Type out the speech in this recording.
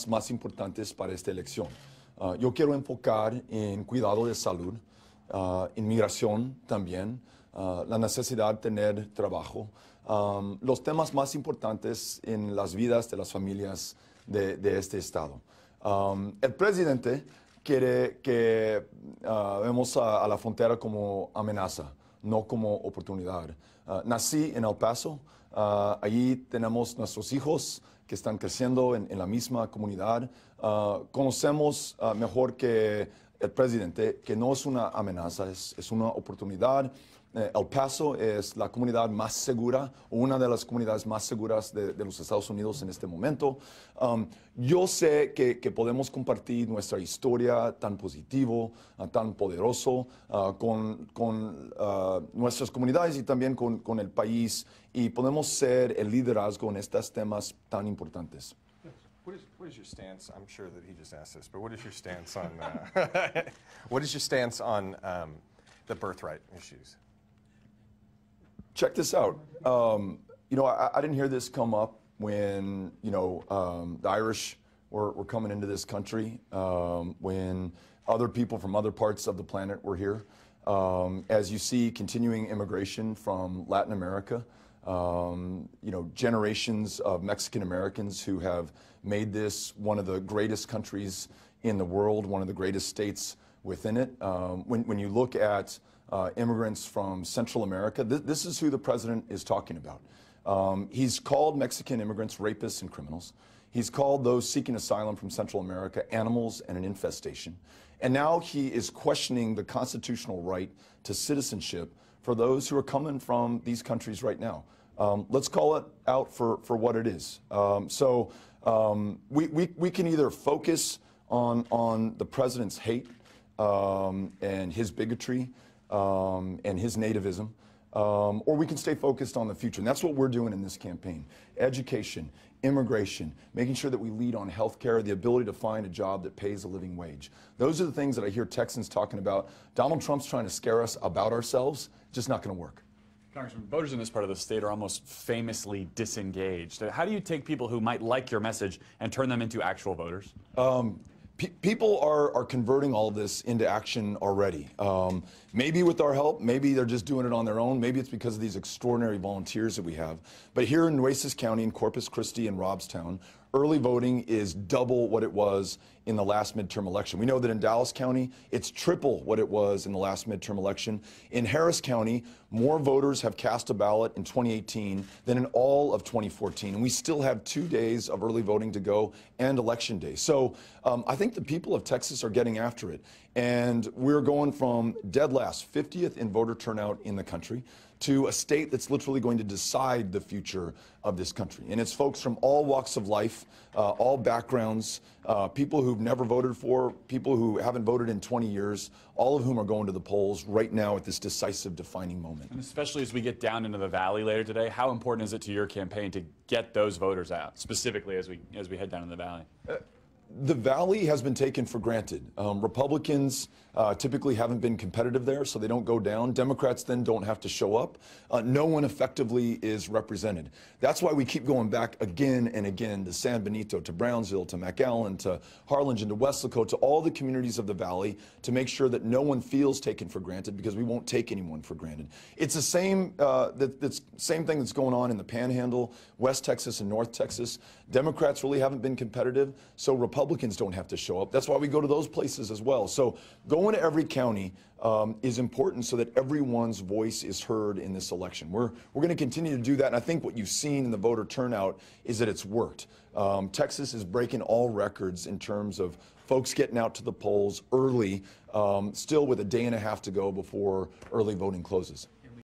más importantes para esta elección. Yo quiero enfocar en cuidado de salud, inmigración también, la necesidad de tener trabajo, los temas más importantes en las vidas de las familias de este estado. El presidente quiere que vemos a la frontera como amenaza, no como oportunidad. Nací en El Paso, allí tenemos nuestros hijos que están creciendo en la misma comunidad. Conocemos mejor que el presidente que no es una amenaza, es una oportunidad. El Paso es la comunidad más segura, una de las comunidades más seguras de los Estados Unidos en este momento. Yo sé que podemos compartir nuestra historia tan positivo, tan poderoso con nuestras comunidades y también con el país, y podemos ser el liderazgo en estos temas tan importantes. What is your stance? I'm sure that he just asked this, but what is your stance on what is your stance on the birthright issues? Check this out. You know, I didn't hear this come up when, you know, the Irish were coming into this country, when other people from other parts of the planet were here. As you see continuing immigration from Latin America, you know, generations of Mexican Americans who have made this one of the greatest countries in the world, one of the greatest states within it. When you look at immigrants from Central America, this is who the president is talking about. He's called Mexican immigrants rapists and criminals. He's called those seeking asylum from Central America animals and an infestation. And now he is questioning the constitutional right to citizenship for those who are coming from these countries right now. Let's call it out for what it is. We can either focus on the president's hate and his bigotry and his nativism, or we can stay focused on the future. And that's what we're doing in this campaign. Education, immigration, making sure that we lead on health care, the ability to find a job that pays a living wage. Those are the things that I hear Texans talking about. Donald Trump's trying to scare us about ourselves. Just not going to work. Congressman, voters in this part of the state are almost famously disengaged. How do you take people who might like your message and turn them into actual voters? People are converting all of this into action already. Maybe with our help, maybe they're just doing it on their own, maybe it's because of these extraordinary volunteers that we have. But here in Nueces County, in Corpus Christi and Robstown, early voting is double what it was in the last midterm election. We know that in Dallas County, it's triple what it was in the last midterm election. In Harris County, more voters have cast a ballot in 2018 than in all of 2014. And we still have 2 days of early voting to go and election day. So I think the people of Texas are getting after it. And we're going from dead last, 50th in voter turnout in the country, to a state that's literally going to decide the future of this country. And it's folks from all walks of life, all backgrounds, people who've never voted for, people who haven't voted in 20 years, all of whom are going to the polls right now at this decisive, defining moment. And especially as we get down into the Valley later today, how important is it to your campaign to get those voters out, specifically as we head down in the Valley? The Valley has been taken for granted. Republicans typically haven't been competitive there, so they don't go down. Democrats then don't have to show up. No one effectively is represented. That's why we keep going back again and again to San Benito, to Brownsville, to McAllen, to Harlingen, to Weslaco, to all the communities of the Valley, to make sure that no one feels taken for granted, because we won't take anyone for granted. It's the same, same thing that's going on in the Panhandle, West Texas and North Texas. Democrats really haven't been competitive, so Republicans don't have to show up. That's why we go to those places as well. So going to every county is important so that everyone's voice is heard in this election. We're going to continue to do that, and I think what you've seen in the voter turnout is that it's worked. Texas is breaking all records in terms of folks getting out to the polls early, still with a day and a half to go before early voting closes.